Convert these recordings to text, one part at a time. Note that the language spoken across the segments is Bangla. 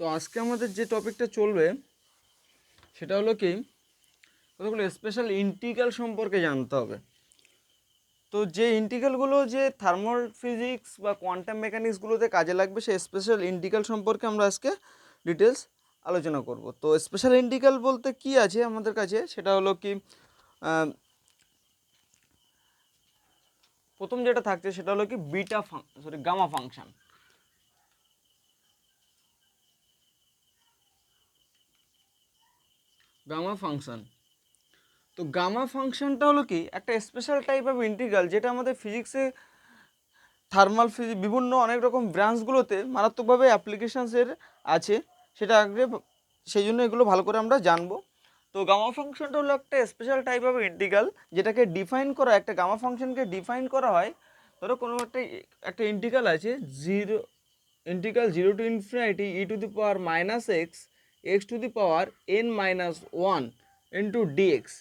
তো আজকে আমাদের যে টপিকটা চলবে সেটা হলো কি কতগুলো স্পেশাল ইন্টিগ্রাল সম্পর্কে জানতে হবে। তো যে ইন্টিগ্রালগুলো যে থার্মাল ফিজিক্স বা কোয়ান্টাম মেকানিক্সগুলোতে কাজে লাগবে সেই স্পেশাল ইন্টিগ্রাল সম্পর্কে আমরা আজকে ডিটেলস আলোচনা করব। তো স্পেশাল ইন্টিগ্রাল বলতে কি আছে আমাদের কাছে, সেটা হলো কি প্রথম যেটা থাকছে সেটা হলো কি গামা ফাংশন। গামা ফাংশন তো গামা ফাংশনটা হলো কি একটা স্পেশাল টাইপ অফ ইন্টিগ্রাল, যেটা আমাদের ফিজিক্সে থার্মাল ফিজিক্স বিভিন্ন অনেক রকম ব্রাঞ্চগুলোতে মারাত্মকভাবে অ্যাপ্লিকেশানসের আছে, সেটা আগে সেই জন্য এগুলো ভালো করে আমরা জানবো। তো গামা ফাংশনটা হলো একটা স্পেশাল টাইপ অফ ইন্টিগ্রাল, যেটাকে ডিফাইন করা একটা গামা ফাংশনকে ডিফাইন করা হয়। ধরো কোনো একটা ইন্টিগ্রাল আছে zero to infinity e to the power minus x to the power n minus one into dx.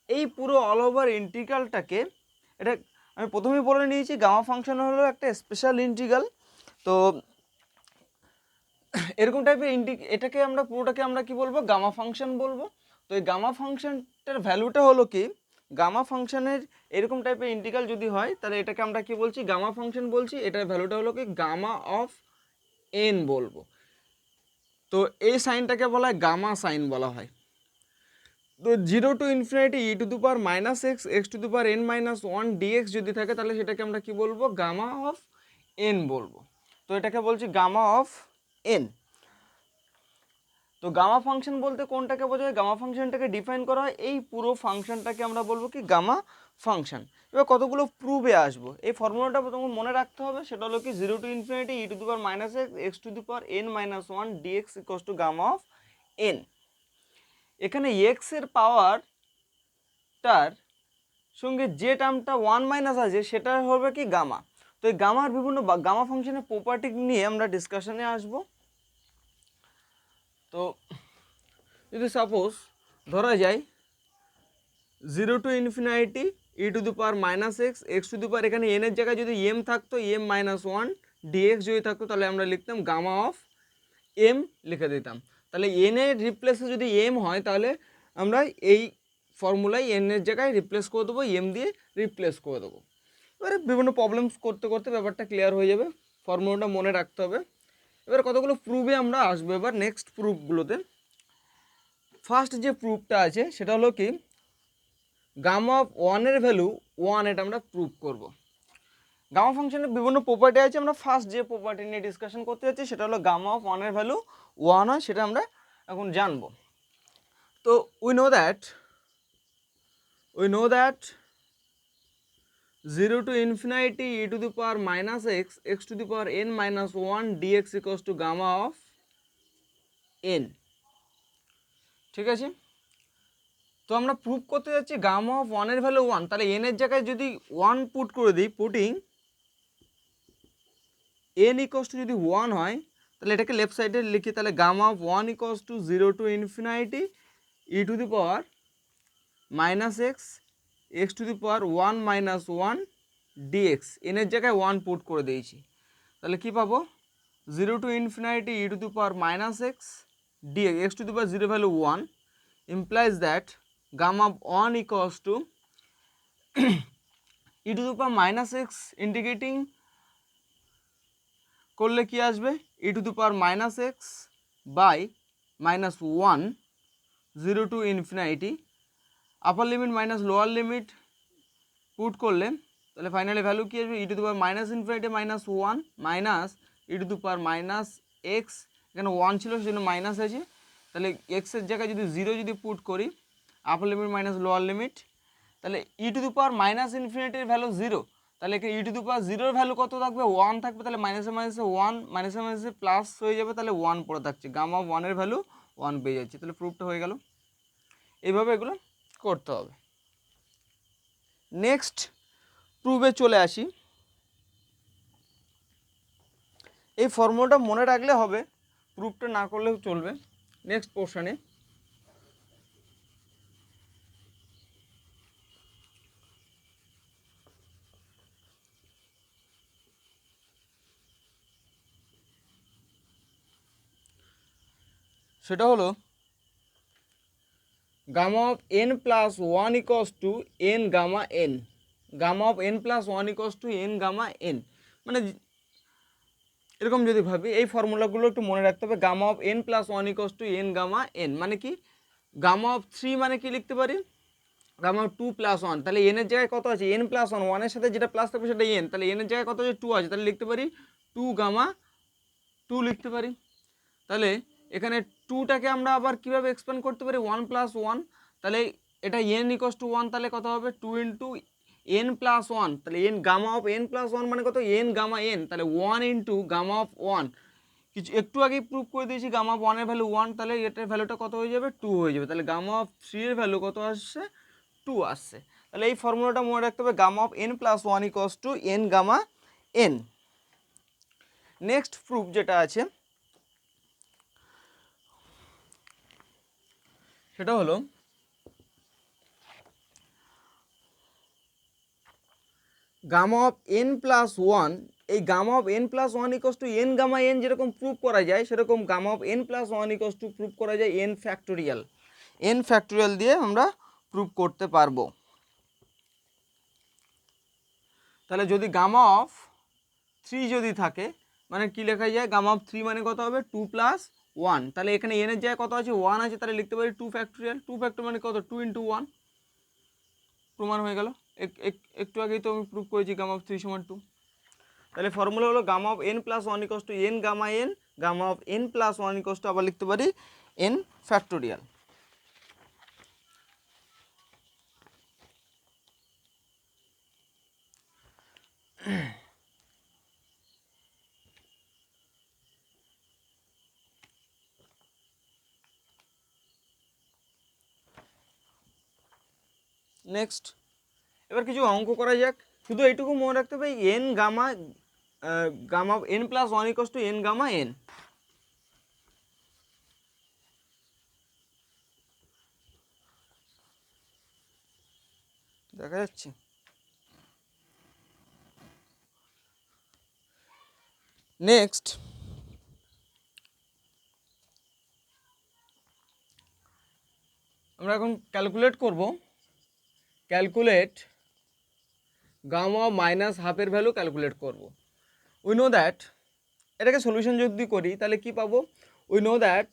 এই পুরো অল ওভার ইন্টিগ্রালটাকে, এটা আমি প্রথমেই বলে নিয়েছি গামা ফাংশন হলো একটা স্পেশাল ইন্টিগ্রাল। তো এরকম টাইপের এটাকে আমরা পুরোটাকে আমরা কি বলবো, গামা ফাংশন বলবো। তো এই গামা ফাংশনটার ভ্যালুটা হলো কি, গামা ফাংশনের এরকম টাইপের ইন্টিগ্রাল যদি হয় তাহলে এটাকে আমরা কি বলছি, গামা ফাংশন বলছি। এটার ভ্যালুটা হলো কি গামা অফ এন বলবো। তো এই সাইনটাকে বলা হয় গামা সাইন বলা হয়। তো zero to infinity e to the power minus x to the power n minus one dx যদি থাকে তাহলে সেটাকে আমরা কি বলবো, গামা অফ এন বলবো। তো এটাকে বলছি গামা অফ এন। তো গামা ফাংশন বলতে কোনটাকে বোঝায়, গামা ফাংশনটাকে ডিফাইন করা হয় এই পুরো ফাংশনটাকে আমরা বলবো কি গামা ফাংশন। এবার কতগুলো প্রুফে আসবো, এই ফর্মুলাটা তোমাকে মনে রাখতে হবে। সেটা হলো কি zero to infinity e to the power minus x to the power n minus one dx equals to gamma of n. এখানে এক্স এর পাওয়ারটার সঙ্গে যে টার্মটা ওয়ান মাইনাস আছে সেটা হবে কি গামা। তো এই গামার বিভিন্ন গামা ফাংশনের প্রপার্টি নিয়ে আমরা ডিসকাশনে আসব। তো যদি সাপোজ ধরা যায় zero to infinity e to the power minus x to the power, এখানে এন এর জায়গায় যদি এম থাকতো এম মাইনাস ওয়ান ডিএক্স যদি থাকতো তাহলে আমরা লিখতাম গামা অফ এম লিখে দিতাম। তাহলে এন এর রিপ্লেসে যদি এম হয় তাহলে আমরা এই ফর্মুলায় এন এর জায়গায় রিপ্লেস করে দেবো, এম দিয়ে রিপ্লেস করে দেবো। এবারে বিভিন্ন প্রবলেমস করতে করতে ব্যাপারটা ক্লিয়ার হয়ে যাবে, ফর্মুলাটা মনে রাখতে হবে। এবার কতগুলো প্রুফে আমরা আসবো এবার নেক্সট প্রুফগুলোতে। ফার্স্ট যে প্রুফটা আছে সেটা হলো কি গামা অফ ওয়ানের ভ্যালু ওয়ান, এটা আমরা প্রুফ করব। গামা ফাংশনের বিভিন্ন প্রপার্টি আছে, আমরা ফার্স্ট যে প্রপার্টি নিয়ে ডিসকাশন করতে যাচ্ছি সেটা হলো গামা অফ ওয়ানের ভ্যালু ওয়ান হয়, সেটা আমরা এখন জানবো। তো we know that zero to infinity e to the power minus x to the power n minus one dx equals to gamma of n. ঠিক আছে, তো আমরা প্রুভ করতে যাচ্ছি গামা অফ ওয়ানের ভ্যালু ওয়ান। তাহলে এন এর জায়গায় যদি ওয়ান পুট করে দিই, পুটিং এন ইকুয়ালস টু যদি ওয়ান হয় তাহলে এটাকে লেফট সাইডে লিখি, তাহলে gamma of one equals to zero to infinity e to the power minus x to the power one minus one dx. এনের জায়গায় ওয়ান পুট করে দিয়েছি, তাহলে কি পাবো, zero to infinity e to the power minus x dx, x to the power zero value one implies that gamma of 1 equals to e to the power minus x integrating করলে কি আসবে, e to the power minus x by minus one zero to infinity, upper limit minus lower limit put করলে তাহলে ফাইনালি ভ্যালু কি আসবে, e to the power minus infinity minus one minus e to the power minus x, এখানে ওয়ান ছিল সেজন্য মাইনাস আছে, তাহলে এক্সের জায়গায় যদি জিরো যদি পুট করি, upper limit minus lower limit, তাহলে e to the power minus ইনফিনিটির ভ্যালু জিরো, তাহলে এখানে ই টু দি পাওয়ার জিরোর ভ্যালু কত থাকবে, ওয়ান থাকবে। তাহলে মাইনাসে মাইনাসে ওয়ান, মাইনাসে মাইনাসে প্লাস হয়ে যাবে, তাহলে ওয়ান পড়ে থাকছে, গামা ওয়ানের ভ্যালু ওয়ান পেয়ে যাচ্ছে। তাহলে প্রুফটা হয়ে গেল। এইভাবে এগুলো করতে হবে। নেক্সট প্রুফে চলে আসি। এই ফর্মুলাটা মনে রাখলে হবে, প্রুফটা না করলেও চলবে। নেক্সট পোর্শনে সেটা হলো gamma of n plus one equals to n gamma n. Gamma of n plus one equals to n gamma n, মানে এরকম যদি ভাবি এই ফর্মুলাগুলো একটু মনে রাখতে হবে। Gamma of n plus one equals to n gamma n মানে কি, গামা অফ থ্রি মানে কি লিখতে পারি, gamma of two plus one, তাহলে এনের জায়গায় কত আছে, এন প্লাস ওয়ান, ওয়ানের সাথে যেটা প্লাস থাকবে সেটা এন, তাহলে এনের জায়গায় কত আছে, টু আছে, তাহলে লিখতে পারি টু গামা টু লিখতে পারি। তাহলে এখানে টুটাকে আমরা আবার কীভাবে এক্সপ্যান্ড করতে পারি, ওয়ান প্লাস ওয়ান, তাহলে এটা এন ইকস টু ওয়ান, তাহলে কত হবে two into n plus one, তাহলে n gamma of n plus one মানে কত, এন গামা এন, তাহলে one into gamma of one, কিছু একটু আগেই প্রুভ করে দিয়েছি গামা অফ ওয়ানের ভ্যালু ওয়ান, তাহলে এটার ভ্যালুটা কত হয়ে যাবে, টু হয়ে যাবে, তাহলে গামা অফ থ্রি এর ভ্যালু কত আসছে, টু আসছে। তাহলে এই ফর্মুলাটা মনে রাখতে হবে, gamma of n plus one equals to n gamma n. Next proof যেটা আছে সেটা হলো gamma of n plus one, এই gamma of n plus one equals to n gamma n যেরকম প্রুভ করা যায়, সেরকম gamma of n plus one equals to prove করা যায় এন ফ্যাক্টোরিয়াল। এন ফ্যাক্টোরিয়াল দিয়ে আমরা প্রুভ করতে পারবো। তাহলে যদি গামা অফ থ্রি যদি থাকে, মানে কি লেখা যায়, গামা অফ থ্রি মানে কত হবে, টু প্লাস ওয়ান, তাহলে এখানে এনের জায়গায় কত আছে, ওয়ান আছে, তাহলে লিখতে পারি টু ফ্যাক্টোরিয়াল। টু ফ্যাক্টর মানে কত, টু ইন্টু ওয়ান, প্রমাণ হয়ে গেল। একটু আগেই তো আমি প্রুভ করেছি গামা অফ থ্রি সমান টু। তাহলে ফর্মুলা হলো gamma of n plus one equals to n gamma n, gamma of n plus one equals to আবার লিখতে পারি এন ফ্যাক্টোরিয়াল। নেক্সট এবার কিছু অঙ্ক করা যাক। শুধু এইটুকু মনে রাখতে হবে, n gamma gamma of n plus one equals to n gamma n. দেখা যাচ্ছে, নেক্সট আমরা এখন ক্যালকুলেট করব, ক্যালকুলেট গামা মাইনাস হাফের ভ্যালু ক্যালকুলেট করব। উই নো দ্যাট, এটাকে সলিউশন যদি করি তাহলে কি পাবো, we know that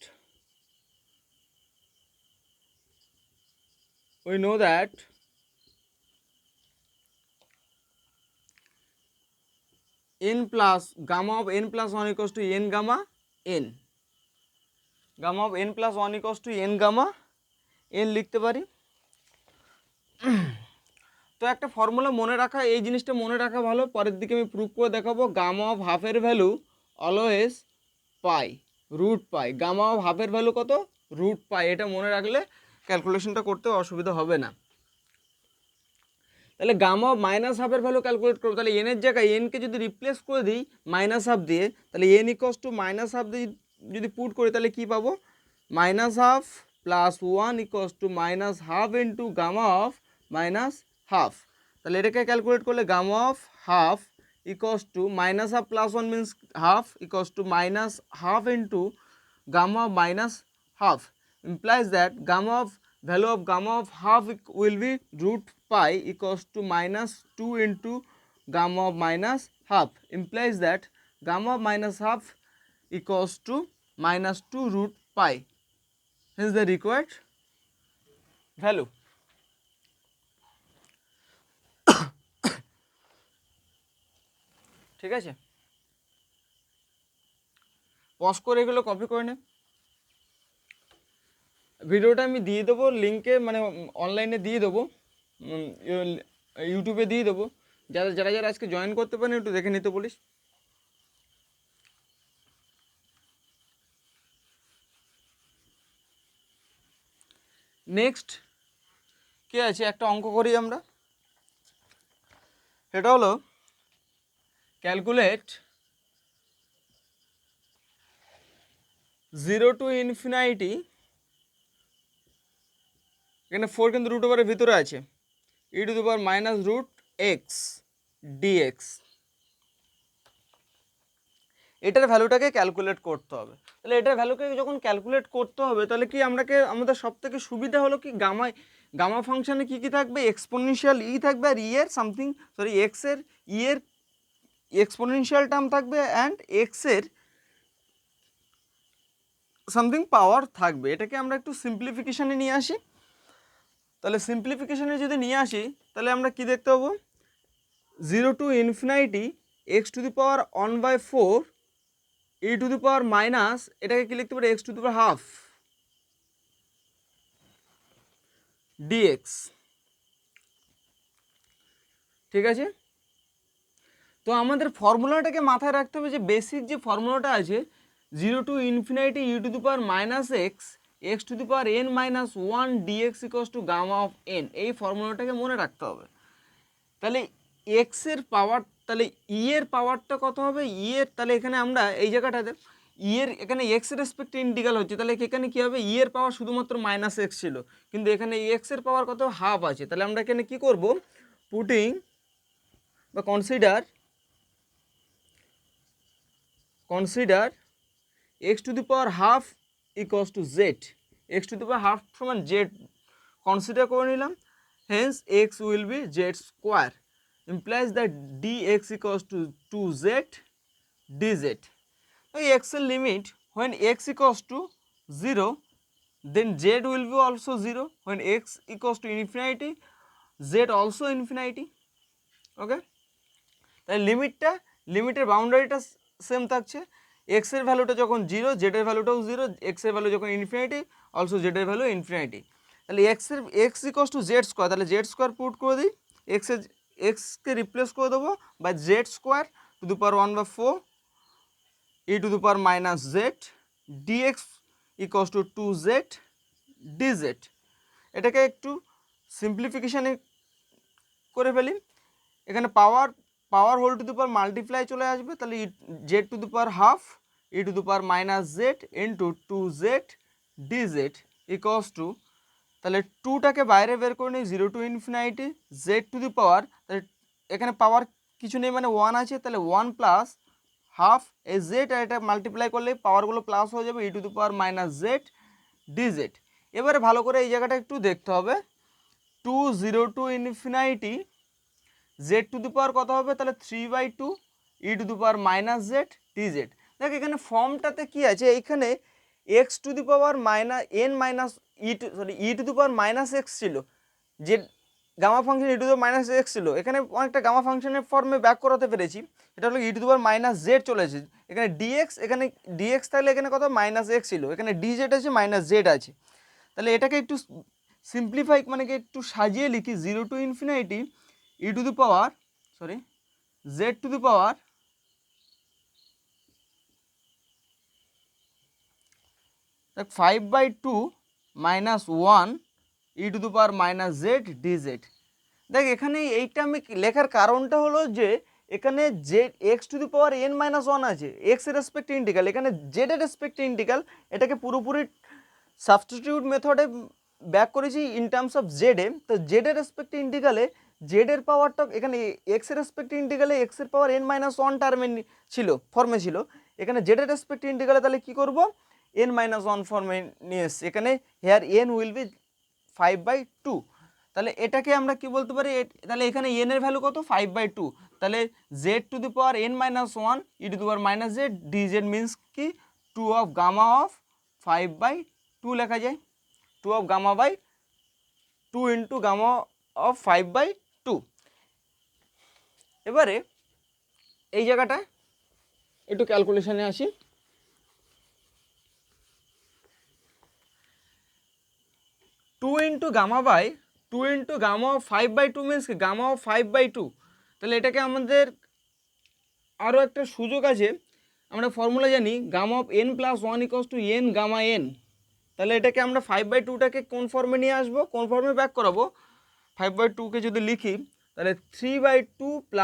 n plus gamma of n plus one equals to n gamma n, gamma of n plus one equals to n gamma n লিখতে পারি। তো একটা ফর্মুলা মনে রাখা, এই জিনিসটা মনে রাখা ভালো, পরের দিকে আমি প্রুভ করে দেখাবো। গামা অফ হাফের value always pi root pi, gamma of হাফের ভ্যালু কত, রুট পাই, এটা মনে রাখলে ক্যালকুলেশনটা করতে অসুবিধা হবে না। তাহলে গামা অফ মাইনাস হাফের ভ্যালু ক্যালকুলেট করবো, তাহলে এনের জায়গায় এনকে যদি রিপ্লেস করে দিই মাইনাস হাফ দিয়ে, তাহলে n equals to minus half দিয়ে যদি পুট করি তাহলে কী পাবো, minus half plus one equals to minus half into gamma of minus half. তাহলে এটাকে ক্যালকুলেট করলে gamma of half equals to minus half plus one means half equals to minus half into gamma minus half implies that gamma of value of gamma of half will be root pi equals to minus 2 into gamma of minus half, implies that gamma of minus half equals to minus 2 root pi, hence the required value. ঠিক আছে, পজ করে এগুলো কপি করে নে। ভিডিওটা আমি দিয়ে দেবো লিঙ্কে, মানে অনলাইনে দিয়ে দেবো, ইউটিউবে দিয়ে দেবো, যারা যারা যারা আজকে জয়েন করতে পারেন একটু দেখে নিতে বলিস। নেক্সট কি আছে, একটা অঙ্ক করি আমরা, সেটা হলো ক্যালকুলেট 0 to infinity, এখানে 4 কিন্তু রুট ওভারের ভিতরে আছে, e to the power minus root x dx. এটার ভ্যালুটাকে ক্যালকুলেট করতে হবে। তাহলে এটার ভ্যালুকে যখন ক্যালকুলেট করতে হবে তাহলে কি আমাদের সবথেকে সুবিধা হলো কি গামা ফাংশানে কী থাকবে, এক্সপোনেনশিয়াল থাকবে আর এক্সের এর এক্সপোনেনশিয়াল টার্ম থাকবে অ্যান্ড এক্সের সামথিং পাওয়ার থাকবে। এটাকে আমরা একটু সিম্পলিফিকেশানে নিয়ে আসি। তাহলে সিম্পলিফিকেশানে যদি নিয়ে আসি তাহলে আমরা কি দেখতে পাবো, 0 to infinity x⁴ e⁻, এটাকে কি লিখতে পারি, x⁻² dx। ঠিক আছে, তো আমাদের ফর্মুলাটাকে মাথায় রাখতে হবে যে বেসিক যে ফর্মুলাটা আছে 0 to infinity e⁻x x⁻n−1 dx = gamma of n, এই ফর্মুলাটাকে মনে রাখতে হবে। তাহলে এক্স এর পাওয়ার, তাহলে ই এর পাওয়ারটা কত হবে, তাহলে এখানে আমরা এই জায়গাটাতে এখানে এক্স এর রেসপেক্টে ইন্টিগ্রাল হচ্ছে, তাহলে এখানে কী হবে, ই এর পাওয়ার শুধুমাত্র -x ছিল, কিন্তু এখানে এক্স এর পাওয়ার কত, হাফ আছে। তাহলে আমরা এখানে কি করব, পুটিং বা কনসিডার x⁻² = z, x⁻² সমান z কনসিডার করে নিলাম, hence x will be z², implies that dx = 2z dz. x এর limit when x = 0 then z will be also 0, when x = infinity z also infinity. ওকে, তাই লিমিটের বাউন্ডারিটা সেম থাকছে, এক্স এর ভ্যালুটা যখন 0 জেড এর ভ্যালুটাও 0, এক্স এর ভ্যালু যখন ইনফিনিটি অলসো জেড এর ভ্যালু ইনফিনিটি। তাহলে x = z², তাহলে z² পুট করে দিই, এক্সকে রিপ্লেস করে দেবো by z² to the power 1/4 e⁻z dx = 2z dz। এটাকে একটু সিম্পলিফিকেশানে করে ফেলি, এখানে power whole to the power multiply চলে আসবে, তাহলে z⁻½ e⁻z into 2z dz = তাহলে 2টাকে বাইরে বের করে নিই, 0 to infinity z to the power, তাহলে এখানে পাওয়ার কিছু নেই মানে 1 আছে, তাহলে 1 + ½ এই z আর এটা মাল্টিপ্লাই করলে পাওয়ারগুলো প্লাস হয়ে যাবে e⁻z dz। এবারে ভালো করে এই জায়গাটা একটু দেখতে হবে, 0 to infinity z to the power কত হবে, তাহলে 3/2 e⁻z dz। দেখ এখানে ফর্মটাতে কি আছে, এইখানে x⁻n-e⁻x ছিল, যে গামা ফাংশন e⁻x ছিল, এখানে অনেকটা গামা ফাংশনের ফর্মে ব্যাক করাতে পেরেছি, এটা হলো e⁻z চলে এসেছে, এখানে dx তাহলে এখানে কত -x ছিল, এখানে dz আছে -z আছে। তাহলে এটাকে একটু সিম্পলিফাই মানে কি একটু সাজিয়ে লিখি, 0 to infinity z to the power দেখ 5/2 -1 e⁻z dz। দেখ এখানে এইটা আমি লেখার কারণটা হলো যে এখানে x⁻n-1 আছে, এক্স এর রেসপেক্টে ইন্টিগ্রাল, এখানে জেড এর রেসপেক্টে ইন্টিগ্রাল, এটাকে পুরোপুরি সাবস্টিটিউট মেথডে ব্যাক করেছি ইন টার্মস অফ জেড এ। তো জেড এর রেসপেক্টে ইন্টিগ্রালে জেড এর পাওয়ারটা এখানে এক্স এর রেসপেক্টে ইন্টিগ্রালে এক্স এর পাওয়ার n-1 টার্মে ফর্মে ছিল, এখানে জেড এর রেসপেক্টে ইন্টিগ্রালে তাহলে কী করবো, n-1 ফর্মে নিয়ে এসছি, এখানে হেয়ার n উইল বি 5/2। তাহলে এটাকে আমরা কি বলতে পারি, তাহলে এখানে n এর ভ্যালু কত, 5/2, তাহলে z to the power n-1 e⁻z dz means কি 2 অফ গামা অফ 5/2 লেখা যায়, 2 অফ গামা বাই 2 ইন্টু গামা অফ 5/2। এবারে এই জায়গাটা একটু ক্যালকুলেশনে আসি, 2 ইন্টু গামা অফ 5/2 মিনস কি গামা অফ 5/2। তাহলে এটাকে আমাদের আরও একটা সুযোগ আছে, আমরা ফর্মুলা জানি gamma of n+1 = n gamma n। তাহলে এটাকে আমরা 5/2টাকে কোন ফর্মে নিয়ে আসবো, কোন ফর্মে ব্যাক করাবো, 5/2কে যদি লিখি তাহলে 3/2 +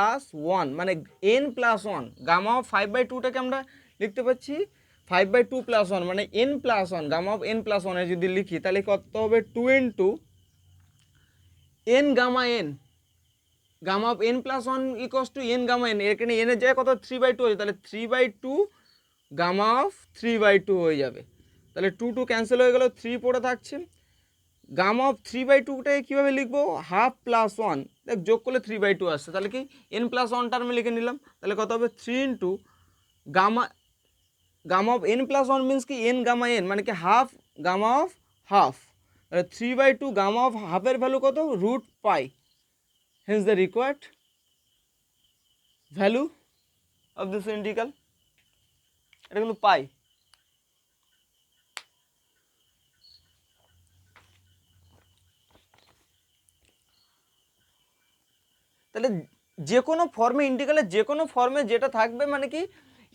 1 মানে n+1, গামা অফ 5/2টাকে আমরা লিখতে পাচ্ছি 5/2 + 1 মানে n+1, গামা অফ n+1 এ যদি লিখি তাহলে কত হবে, 2 into n gamma n, gamma of n+1 = n gamma n, এখানে n এর জায়গায় কত 3/2 আছে, তাহলে 3/2 গামা অফ 3/2 হয়ে যাবে। তাহলে 2 ক্যান্সেল হয়ে গেল, 3 পড়ে থাকছে। গামা অফ 3/2টাকে কীভাবে লিখবো, হাফ প্লাস 1, দেখ যোগ করলে 3/2 আসছে, তাহলে কি n+1 টার্মে লিখে নিলাম। তাহলে কত হবে 3 into gamma, gamma of n+1 means কি n গামা n, মানে কি হাফ গামা অফ হাফ। তাহলে 3/2 গামা অফ হাফের ভ্যালু কত, √π, hence the required value of this integral, এটা কিন্তু পাই। তাহলে যে কোনো ফর্মে ইন্টিগ্রালের যে কোনো ফর্মে যেটা থাকবে, মানে কি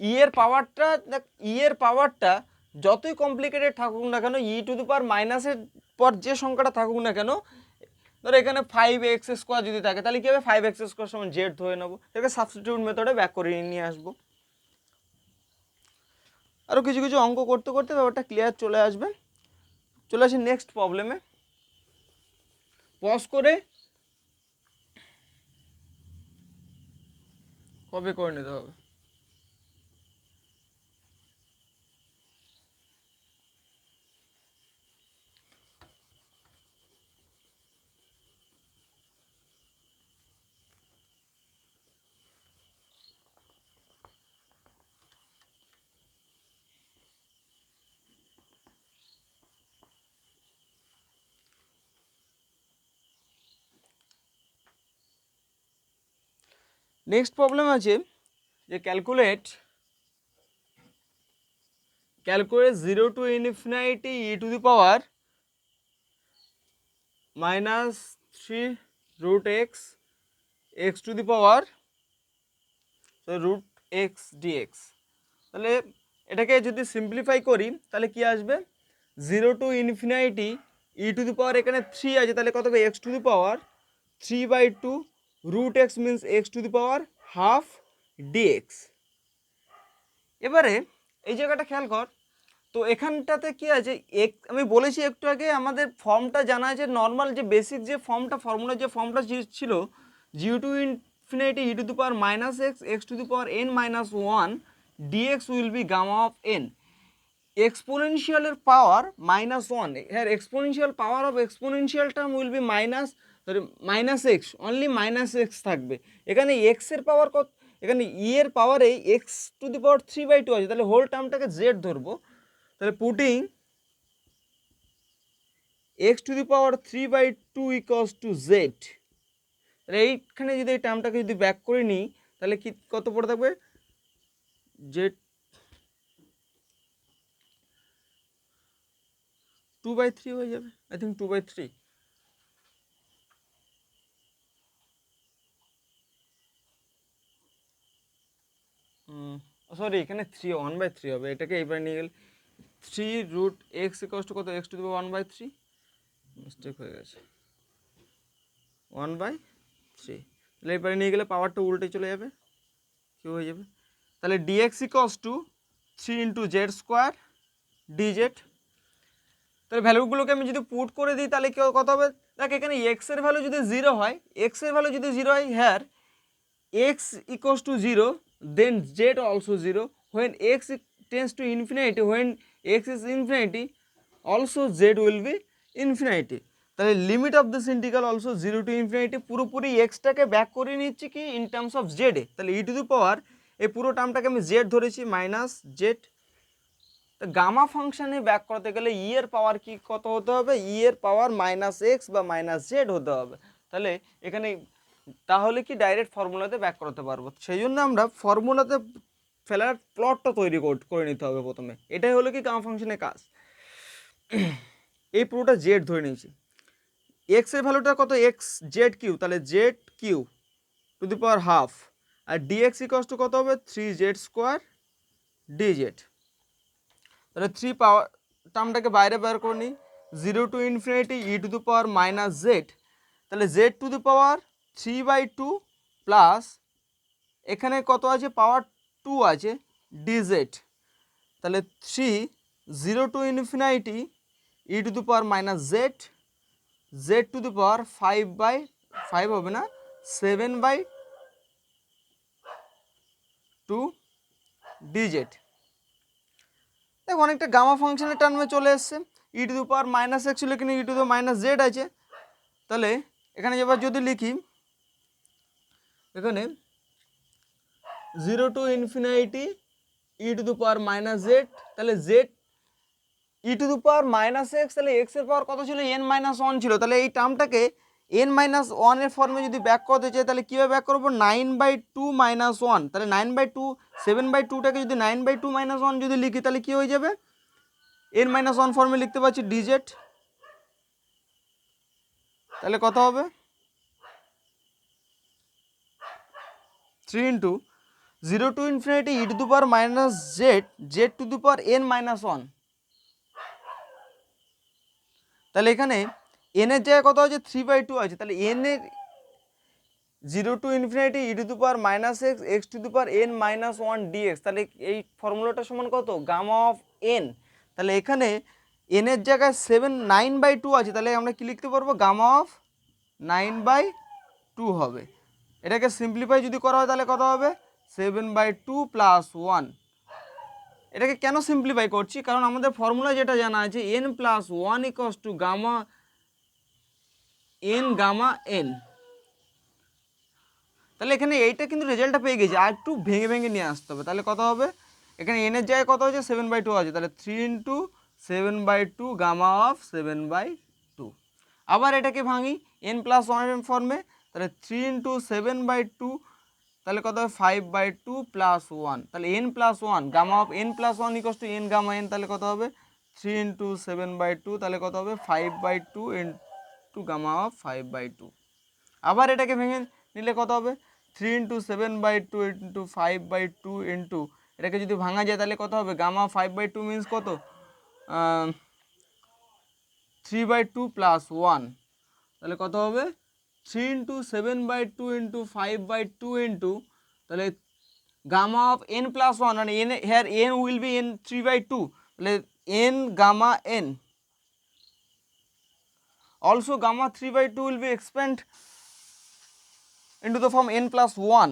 ই এর পাওয়ারটা, ই এর পাওয়ারটা যতই কমপ্লিকেটেড থাকুক না কেন, e⁻⁻এর পর যে সংখ্যাটা থাকুক না কেন, ধরো এখানে 5x² যদি থাকে, তাহলে কি হবে 5x² সমান জেড ধরে নেবো, এটাকে সাবস্টিটিউট মেথডে ব্যাক করে নিয়ে আসবো। আরও কিছু কিছু অঙ্ক করতে করতে ব্যাপারটা ক্লিয়ার চলে আসবে। চলে আসি নেক্সট প্রবলেমে। পজ করে কপি করে নিতে হবে। নেক্সট প্রবলেম আছে যে calculate 0 to infinity e⁻³ x to the power √x dx। তাহলে এটাকে যদি সিম্পলিফাই করি তাহলে কি আসবে, 0 to infinity e⁻, এখানে 3 আছে, তাহলে কত হবে x to the power 3/2 √x means x to the power ½ dx। এবারে এই জায়গাটা খেয়াল কর, তো এখানটাতে কি আছে, আমি বলেছি একটু আগে আমাদের ফর্মটা জানা আছে, নর্মাল যে বেসিক যে ফর্মটা, ফর্মুলার যে ফর্মটা ছিল 0 to infinity e⁻⁻x x to the power n-1 dx will be gamma of n। এক্সপোনেনশিয়ালের পাওয়ার -1, হ্যাঁ exponential power of exponential term will be -x, only -x থাকবে। এখানে x এর পাওয়ার কত, এখানে ই এর পাওয়ারে x to the power 3/2 আছে, তাহলে হোল টার্মটাকে z ধরবো। তাহলে putting x to the power 3/2 equals to z, তাহলে এইখানে যদি এই টার্মটাকে যদি ব্যাক করে নিই তাহলে কি কত পড়ে থাকবে, z 2/3 হয়ে যাবে, আই থিঙ্ক 2/3। সরি এখানে 1/3 হবে, এটাকে এইবার নিয়ে গেলে 3√x = কত, x to the power 1/3, mistake হয়ে গেছে 1/3। তাহলে এবারে নিয়ে গেলে পাওয়ারটা উল্টে চলে যাবে, কি হয়ে যাবে, তাহলে dx = 3 × z² dz। তাহলে ভ্যালুগুলোকে আমি যদি পুট করে দিই তাহলে কত হবে, দেখ এখানে x এর ভ্যালু যদি 0 হয়, x এর ভ্যালু যদি 0 হয়, হ্যার x = 0 then z also 0, when x tends to infinity, when x is infinity also z will be infinity। তাহলে limit of this integral also 0 to infinity, পুরোপুরি এক্সটাকে ব্যাক করে নিচ্ছি কি ইন টার্মস অফ জেড এ, তাহলে e⁻, এই পুরো টার্মটাকে আমি জেড ধরেছি -z। তো গামা ফাংশনে ব্যাক করতে গেলে ই এর পাওয়ার কি কত হতে হবে, ই এর পাওয়ার -x বা -z হতে হবে। তাহলে এখানে তাহলে কি ডাইরেক্ট ফর্মুলাতে ব্যাক করতে পারবো, সেই জন্য আমরা ফর্মুলাতে ফেলার প্লটটা তৈরি করে নিতে হবে প্রথমে, এটাই হলো কি গামা ফাংশনের কাজ। এই পুরোটা জেড ধরে নিয়েছি, এক্স এর ভ্যালুটা কত, এক্স z3, তাহলে z3 two the power ½ R dx = কত হবে 3z² dz। তাহলে 3 পাওয়ার টার্মটাকে বাইরে বের করে নিই, 0 to infinity e⁻−z, তাহলে z to the power 3/2 plus এখানে কত আছে, পাওয়ার 2 আছে dz, তাহলে 3 0 to infinity e⁻−z, z to the power 5/5 হবে না 7/2 dz। দেখো অনেকটা গামা ফাংশনের টার্মে চলে এসছে। E to the power minus x ছিল, এখানে e to the minus z আছে। তাহলে এখানে এবার যদি লিখি, এখানে 0 to infinity e to the power minus z, তাহলে z e to the power minus x, তাহলে এক্স এর পাওয়ার কত ছিল, এন মাইনাস ওয়ান ছিল। তাহলে এই টার্মটাকে এন মাইনাস ওয়ানের ফর্মে যদি ব্যাক করতে চাই, তাহলে কীভাবে ব্যাক করবো, 9/2 মাইনাস ওয়ান। তাহলে 9/2, 7/2টাকে যদি 9/2 মাইনাস ওয়ান যদি লিখি, তাহলে কী হয়ে যাবে, এন মাইনাস ওয়ান ফর্মে লিখতে পারছি ডিজেড। তাহলে কত হবে, 3 into 0 to infinity e to the power minus z, z to the power n minus one. তাহলে এখানে এন এর জায়গায় কত আছে, 3/2 আছে। তাহলে এন এর 0 to infinity e to the power minus x, x to the power n minus one dx. তাহলে এই ফর্মুলাটা সমান কত, গামা অফ এন। তাহলে এখানে এন এর জায়গায় 9/2 আছে, তাহলে আমরা কি লিখতে পারবো, গামা অফ 9/2 হবে। এটাকে সিম্পলিফাই যদি করা হয় তাহলে কত হবে, 7/2 প্লাস 1। এটাকে কেন সিম্পলিফাই করছি, কারণ আমাদের ফর্মুলা যেটা জানা আছে, n plus one equals to gamma n gamma n. তাহলে এখানে এইটা কিন্তু রেজাল্টটা পেয়ে গেছি, আর একটু ভেঙে ভেঙে নিয়ে আসতে হবে। তাহলে কত হবে, এখানে এন এর জায়গায় কত আছে, 7/2 আছে। তাহলে 3 ইন্টু 7/2 গামা অফ 7/2। আবার এটাকে ভাঙি এন প্লাস ওয়ানের ফর্মে, তাহলে 3 ইন্টু 7/2, তাহলে কত হবে, 5/2 প্লাস 1। তাহলে n plus one, gamma of n plus one equals to n gamma n. তাহলে কত হবে, 3 ইন্টু 7/2, তাহলে কত হবে, 5/2 ইন্টু গামা অফ 5/2। আবার এটাকে ভেঙে নিলে কত হবে, 3 ইন্টু 7/2 ইন্টু 5/2 ইন্টু, এটাকে যদি ভাঙা যায় তাহলে কত হবে, গামা 5/2 মিনস কত, 3/2 প্লাস 1। তাহলে কত হবে, 3 ইন্টু 7/2 ইন্টু 5/2 ইন্টু, তাহলে gamma of n plus one, মানে n here n will be n 3/2, তাহলে n gamma n. Also gamma 3/2 will be expand into the form n plus 1.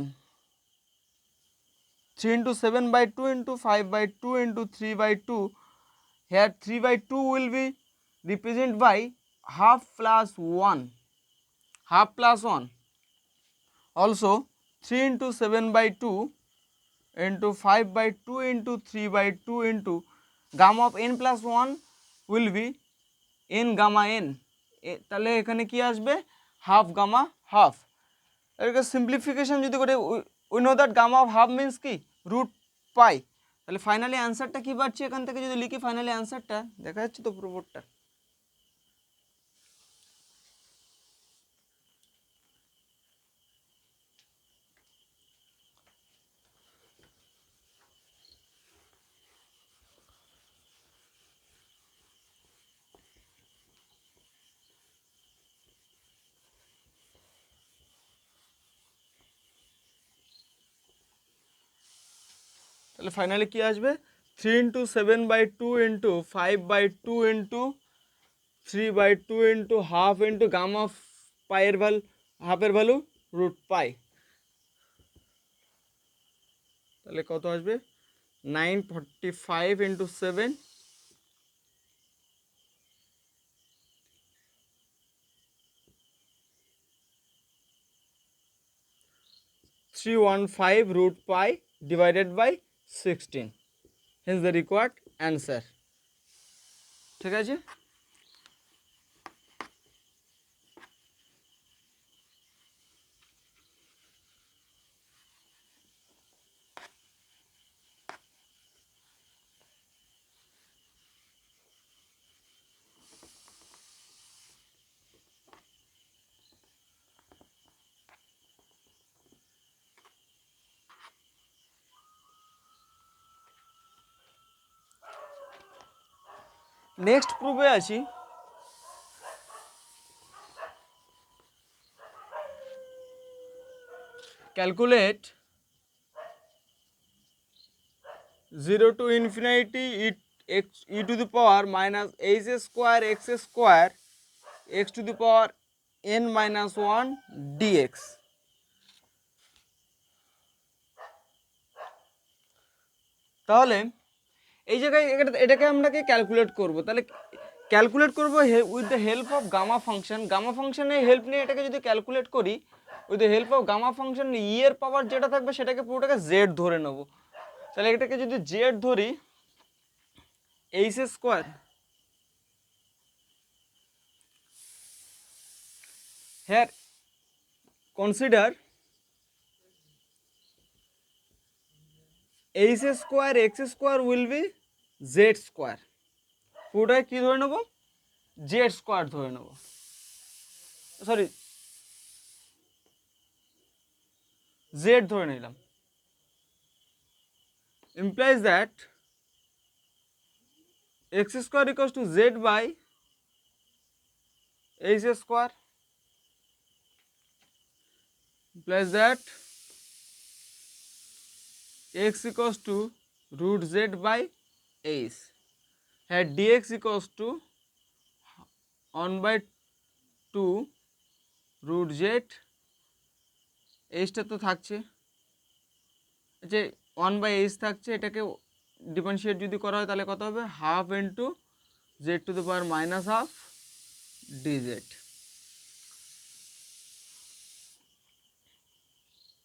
3 into 7/2 into 5/2 into 3/2. Here 3/2 will be represented by half plus 1. Half plus 1. Also 3 into 7/2 into 5/2 into 3/2 into gamma of n plus 1 will be n gamma n. তাহলে এখানে কি আসবে, হাফ গামা হাফ। এটাকে সিম্পলিফিকেশন যদি করে, we know that gamma of half means কি, রুট পাই। তাহলে ফাইনালি অ্যান্সারটা কি পাচ্ছি, এখান থেকে যদি লিখি ফাইনালি অ্যান্সারটা দেখা যাচ্ছে তো পুরো বোর্ডটা। তাহলে ফাইনালি কি আসবে, 3 into 7/2 into 5/2 into 3/2 into half into gamma পাইয়ের ভ্যালু, হাফের ভ্যালু রুট পাই। তাহলে কত আসবে, 945 into 7, 315 root pi divided by 16. Hence the required answer. ঠিক আছে। নেক্সট প্রুফে আছি, calculate 0 to infinity e to the power minus h square x square x to the power n minus 1 dx। তাহলে এই জায়গায় এটাকে আমরাকে ক্যালকুলেট করব। তাহলে ক্যালকুলেট করব with the help of gamma function. Gamma ফাংশনের হেল্প নিয়ে এটাকে যদি ক্যালকুলেট করি with the help of gamma function, e এর পাওয়ার যেটা থাকবে সেটাকে পুরোটাকে জেড ধরে নেব। তাহলে এটাকে যদি জেড ধরি, H square here consider h square x square will be z square, পুরোটাকে কি ধরে নেব, জেড স্কোয়ার ধরে নেব, সরি জেড ধরে নিলাম। implies that x square equals to z by h square, implies that x equals to root z by h, here dx equals to 1 by 2 root z, এইচটা তো থাকছে, যে 1 বাই এইচ থাকছে, এটাকে ডিফারেন্সিয়েট যদি করা হয় তাহলে কত হবে, half into z to the power minus half dz.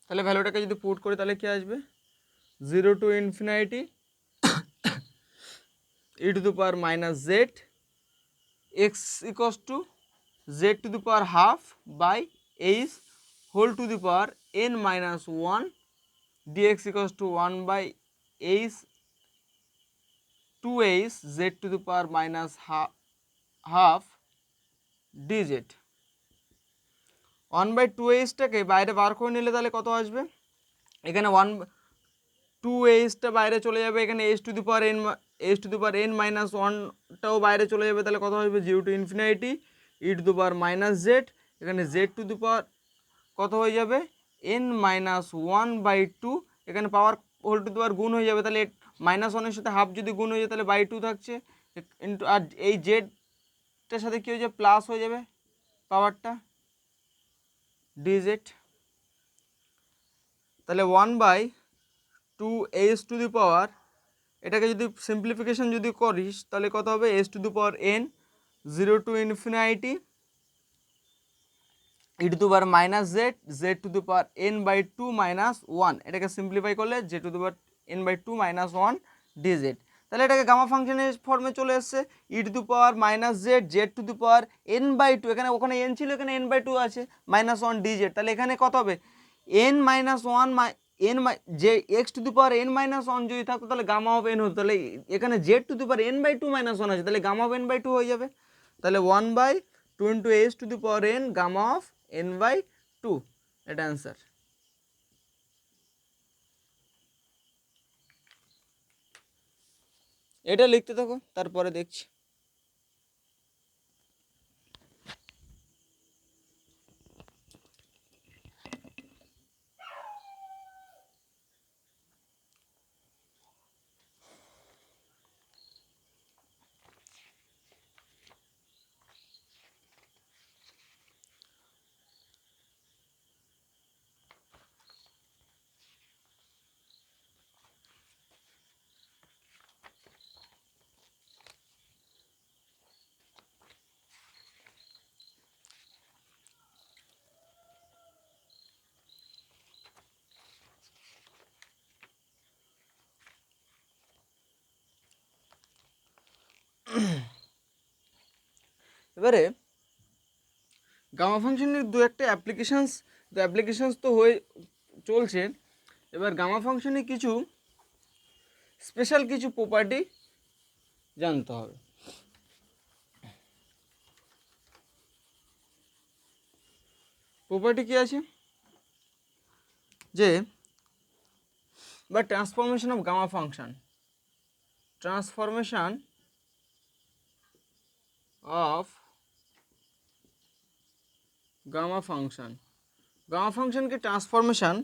তাহলে ভ্যালুটাকে যদি পুট করি তাহলে কি আসবে, 0 to infinity e to the power minus z x equals to z to the power half by h whole to the power n minus 1 dx equals to 1 by h 2h z to the power minus half dz। 1 by 2hটাকে বাইরে বার করে নিলে তাহলে কত আসবে, এখানে 2hটা বাইরে চলে যাবে, এখানে h to the power n minus 1টাও বাইরে চলে যাবে, তাহলে কত আসবে 0 to infinity e to the power minus z, এখানে z টু দি পাওয়ার কত হয়ে যাবে n মাইনাস 1/2, এখানে পাওয়ার হোল টু দি পাওয়ার গুণ হয়ে যাবে, তাহলে মাইনাস 1-এর সাথে হাফ যদি গুণ হয়ে যায় তাহলে বাই 2 থাকছে, ইন্টু আর এই জেডটার সাথে কী হয়ে যাবে প্লাস হয়ে যাবে পাওয়ারটা ডিজেড। তাহলে 1/2h টু দি পাওয়ার, এটাকে যদি সিম্পলিফিকেশন যদি করিস তাহলে কত হবে h to the power n 0 to infinity e to the power minus z z to the power n/2 minus 1, এটাকে সিম্পলিফাই করলে z to the power n/2 minus 1 dz. তাহলে এটাকে গামা ফাংশনের ফর্মে চলে এসছে, e to the power minus z z to the power n/2, এখানে ওখানে n ছিল এখানে n/2 আছে মাইনাস 1 ডিজেড, তাহলে এখানে কত হবে n মাইনাস 1 যে x to the power n minus 1 যদি থাকতো তাহলে গামা অফ n হতো, তাহলে এখানে Z to the power n/2 minus 1 আছে, তাহলে গামা অফ n/2 হয়ে যাবে, তাহলে 1/2 into h to the power n gamma of n/2, এটা অ্যান্সার। এটা লিখতে থাকো তারপরে দেখছি। এবারে গামা ফাংশনের দু একটা অ্যাপ্লিকেশানস তো হয়ে চলছে, এবার গামা ফাংশনে কিছু স্পেশাল কিছু প্রপার্টি জানতে হবে। প্রপার্টি কী আছে, যে বা transformation of gamma function, transformation of gamma function, gamma ফাংশনকে ট্রান্সফরমেশন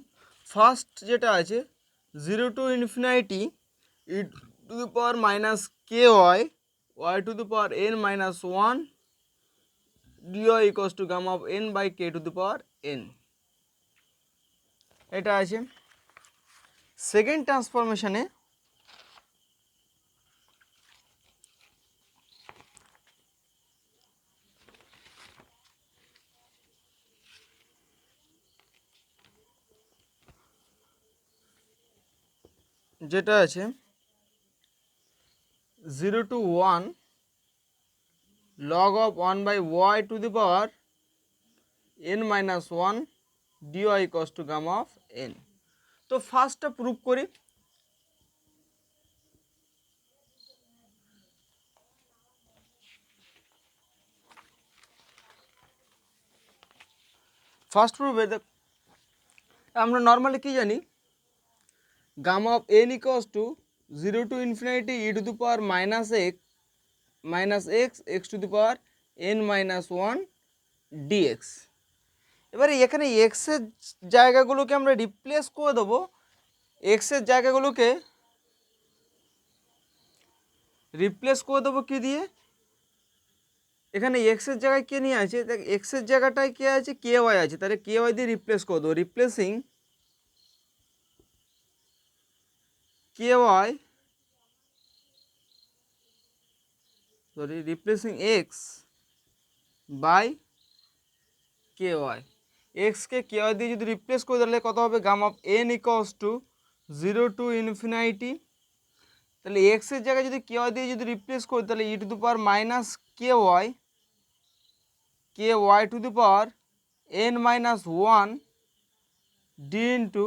ফার্স্ট যেটা আছে 0 to infinity e to the power minus k y to the power n minus 1 dy equals to gamma of n by k to the power n, এটা আছে। সেকেন্ড ট্রান্সফরমেশনে যেটা আছে 0 to 1 log of 1 by y to the power n minus 1 dy equals to gamma of n। তো ফার্স্টটা প্রুভ করি। ফার্স্ট প্রুফে আমরা নর্মালি কি জানি, gamma of n equals to 0 to infinity e to the power minus x x to the power n minus 1 dx। এবারে এখানে এক্সের জায়গাগুলোকে আমরা রিপ্লেস করে দেবো, এক্সের জায়গাগুলোকে রিপ্লেস করে দেবো কি দিয়ে, এখানে এক্সের জায়গায় কে নিয়ে আছে, দেখ এক্সের জায়গাটায় কে আছে, কে ওয়াই আছে, তাহলে কে ওয়াই দিয়ে রিপ্লেস করে দেবো, replacing k y replacing x by k y. এক্সকে কে ওয়াই দিয়ে যদি রিপ্লেস করে তাহলে কত হবে, gamma of n equals to 0 to infinity, তাহলে এক্সের জায়গায় যদি কে ওয়াই দিয়ে যদি রিপ্লেস করি তাহলে e to the power minus k y to the power n minus 1 d into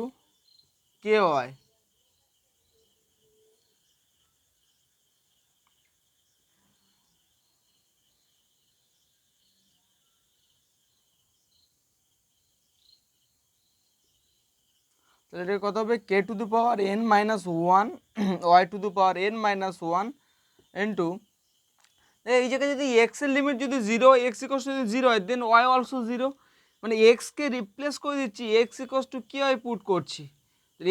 k y. তাহলে এটা কত হবে, k to the power n minus 1 y to the power n minus 1 into, এই জায়গায় যদি এক্সের লিমিট যদি 0, এক্স ইকোয়াস টু যদি 0 হয় দেন ওয়াই অলসো 0, মানে এক্সকে রিপ্লেস করে দিচ্ছি x equals to k y put করছি,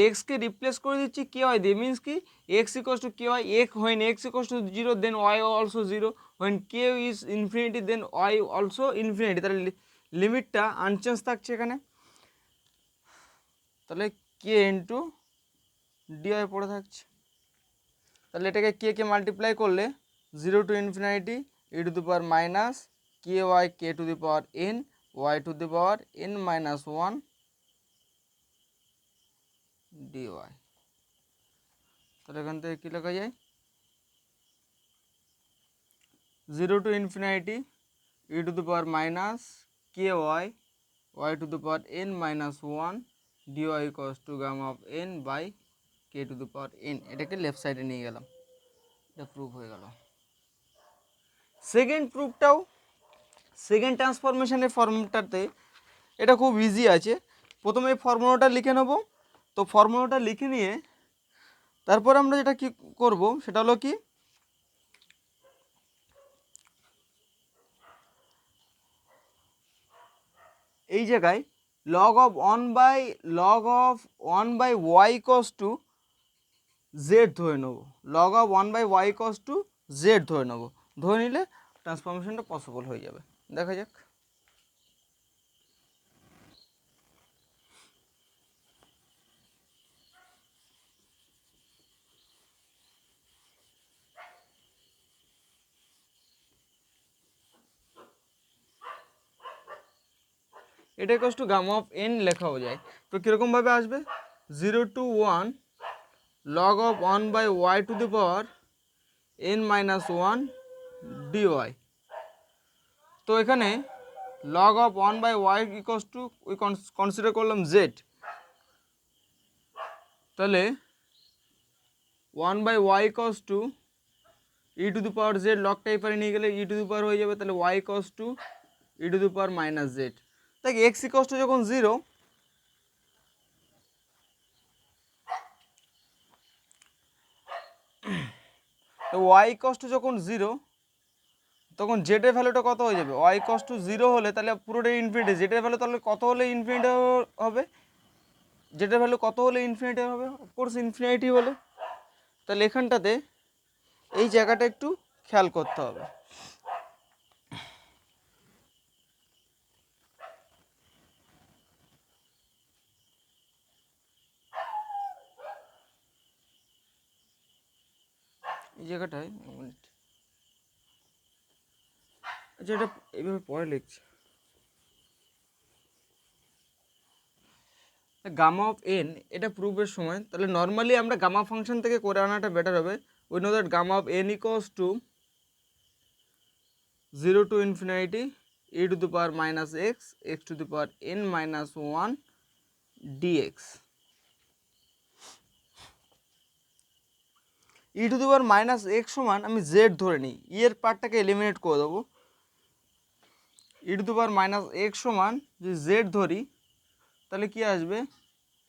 এক্সকে রিপ্লেস করে দিচ্ছি কে ওয়াই দিয়ে, মিনস কি x equals to k y, when x equals to 0 then y also 0, when k is infinity then y also infinity, তাহলে লিমিটটা আনচেঞ্জ থাকছে এখানে, তাহলে কে ইন্টু ডিওয়াই পড়ে থাকছে। তাহলে এটাকে কে মাল্টিপ্লাই করলে 0 to infinity e to the power minus k y k to the power n y to the power n minus 1 dy. তাহলে এখান থেকে কী লেখা যায়, 0 to infinity e to the power minus k y y to the power n minus 1 dy equals to gamma of n by k to the power n. এটাকে লেফট সাইডে নিয়ে গেলাম, এটা প্রুভ হয়ে গেল। সেকেন্ড প্রুফটাও সেকেন্ড ট্রান্সফরমেশনের ফর্মটাতে এটা খুব ইজি আছে। প্রথমে এই ফর্মুলাটা লিখে নেব, তো ফর্মুলাটা লিখে নিয়ে তারপর আমরা যেটা কি করব সেটা হলো কি, এই জায়গায় log of 1 by y equals to z ধরে নেব, log of 1 by y equals to z ধরে নেব, ধরে নিলে ট্রান্সফরমেশনটা পসিবল হয়ে যাবে। দেখা যাক, এটা equals to gamma of n লেখাও যায়, তো কীরকমভাবে আসবে, 0 to 1 log of 1 by y to the power n minus 1 dy। তো এখানে log of 1 by y equals to we consider করলাম z, তাহলে 1 by y equals to e to the power z, লগটা এপারে নিয়ে গেলে e to the power হয়ে যাবে, তাহলে y equals to e to the power minus z। তাই x equals to যখন 0, তো y equals to যখন 0 তখন z এর ভ্যালুটা কত হয়ে যাবে, y equals to 0 হলে তাহলে পুরোটাই ইনফিনিটি, z এর ভ্যালু তাহলে কত হলে ইনফিনিটি হবে, z এর ভ্যালু কত হলে ইনফিনিটি হবে, অফকোর্স ইনফিনিটি হলে। তাহলে এখানটাতে এই জায়গাটা একটু খেয়াল করতে হবে, এই জায়গাটায় আচ্ছা এটা এইভাবে পরে লিখছি, গামা অফ এন এটা প্রুফের সময় তাহলে নর্মালি আমরা গামা ফাংশন থেকে করে আনাটা বেটার হবে। We know that gamma of n equals to 0 to infinity e to the power minus x to the power n minus 1 dx e to the power minus x সমান আমি z ধরে নিই, e এর পার্টটাকে এলিমিনেট করে দেবো। e to the power minus x সমান যদি z ধরি তাহলে কি আসবে,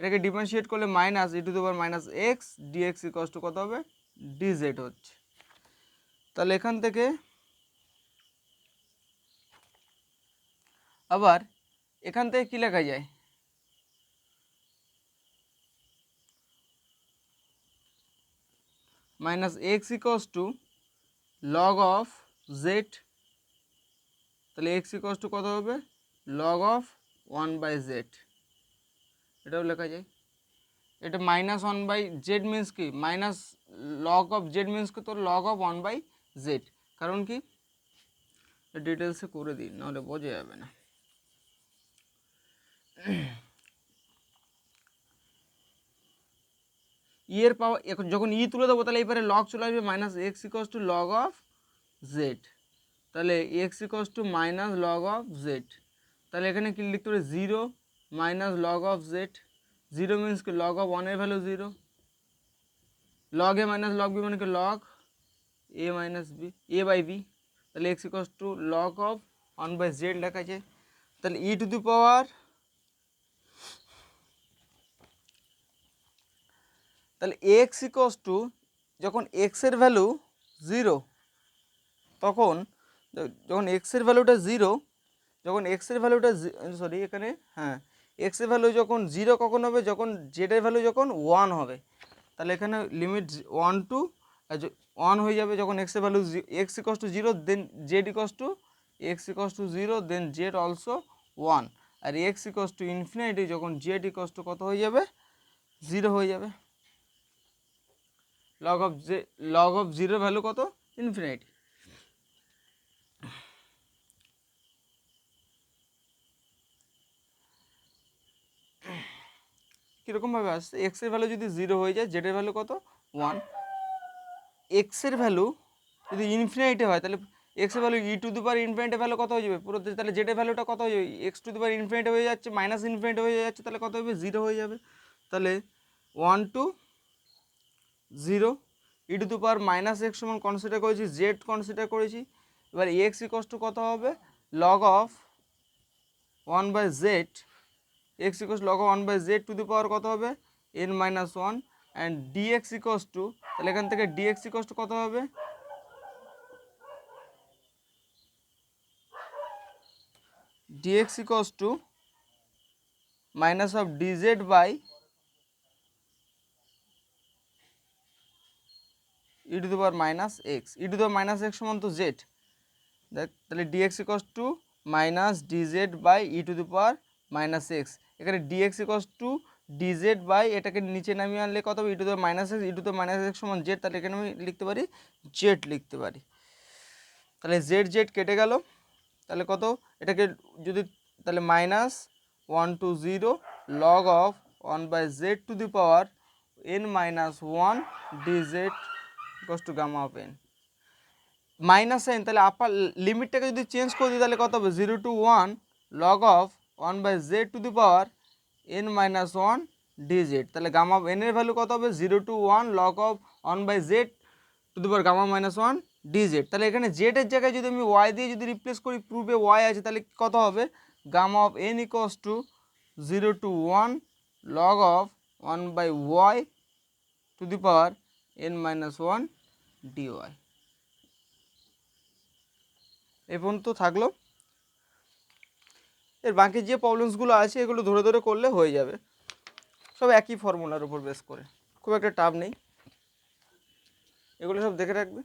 এটাকে ডিফারেন্সিয়েট করলে minus e to the power minus x dx equals to কত হবে, dz হচ্ছে। তাহলে এখান থেকে আবার এখান থেকে কি লেখা যায়, minus x equals to log of z, তাহলে এক্স ইকুয়ালস টু কত হবে, লগ অফ 1/z, এটাও লেখা যায়। এটা মাইনাস 1/z মিনস কি, minus log of Z means কি, তো লগ অফ 1/z, কারণ কি ডিটেলসে করে দিই নাহলে বোঝা যাবে না। ই এর পাওয়ার যখন ই তুলে দেবো তাহলে এবারে লগ চলে আসবে, minus x equals to log of z, তাহলে x equals to minus log of z, তাহলে এখানে কি লিখতে পারি 0 minus log of z, 0 means কি লগ অফ 1 এর value 0, log a minus log b মানে কি log a minus b, a by b, তাহলে x equals to log of 1/z লেখা আছে। তাহলে ই টু দি পাওয়ার, তাহলে এক্স ইকুয়ালস টু যখন এক্সের ভ্যালু 0 তখন যখন এক্সের ভ্যালুটা 0, যখন এক্সের ভ্যালুটা সরি এখানে হ্যাঁ এক্সের ভ্যালু যখন 0 কখন হবে, যখন জেডের ভ্যালু যখন 1 হবে, তাহলে এখানে লিমিট 1 টু 1 হয়ে যাবে। যখন এক্সের value x equals to 0 then z equals to x equals to 0 then z also 1, আর এক্স ইকুয়ালস টু ইনফিনিটি যখন জেড ইকুয়ালস টু কত হয়ে যাবে, 0 হয়ে যাবে। লগ অফ 0 ভ্যালু কত, ইনফিনিটি। কীরকমভাবে আসছে, এক্সের ভ্যালু যদি 0 হয়ে যায়, জেডের ভ্যালু কত 1, এক্সের ভ্যালু যদি ইনফিনিটি হয় তাহলে এক্সের value E to the power infinity value কত হয়ে যাবে পুরো, তাহলে জেডের ভ্যালুটা কত হয়ে যাবে, x to the power infinity হয়ে যাচ্ছে, মাইনাস ইনফিনিটি হয়ে যাচ্ছে, তাহলে কত হবে 0 হয়ে যাবে। তাহলে 1 to 0 e to the power minus x সমান কনসিডার করেছি, জেড কনসিডার করেছি, এবার এক্স ইকুয়ালস টু কত হবে, log of 1/z, x equals log of 1/z to the power কত হবে n minus 1, and dx equals to, তাহলে এখান থেকে ডিএক্স ইকুয়ালস টু কত হবে, dx equals to minus of dz by e to the power minus x, e to the power minus x সমান তো z, তাহলে dx equals to minus dz by e to the power minus x, এখানে dx equals to dz by এটাকে নিচে নামিয়ে আনলে কত হবে, e to the power minus x, e to the power minus x সমান z, তাহলে এখানে আমি লিখতে পারি z লিখতে পারি। তাহলে z কেটে গেল, তাহলে কত, এটাকে যদি তাহলে minus 1 to 0 log of 1/z to the power n minus 1 dz equals to gamma of n, minus n, তাহলে আপার লিমিটটাকে যদি চেঞ্জ করে দিই তাহলে কত হবে 0 to 1 log of 1/z to the power n minus 1 dz, তাহলে গামা অফ n এর ভ্যালু কত হবে 0 to 1 log of 1/z to the power gamma minus 1 dz, তাহলে এখানে z এর জায়গায় যদি আমি y দিয়ে যদি রিপ্লেস করি, প্রুফে y আছে, তাহলে কত হবে gamma of n equals to 0 to 1 log of 1/y to the power n minus 1 dy। এ পর্যন্ত থাকলো, এর বাকি যে প্রবলেমসগুলো আছে এগুলো ধরে ধরে করলে হয়ে যাবে, সব একই ফর্মুলার উপর বেস করে, খুব একটা টাফ নেই, এগুলো সব দেখে রাখবে।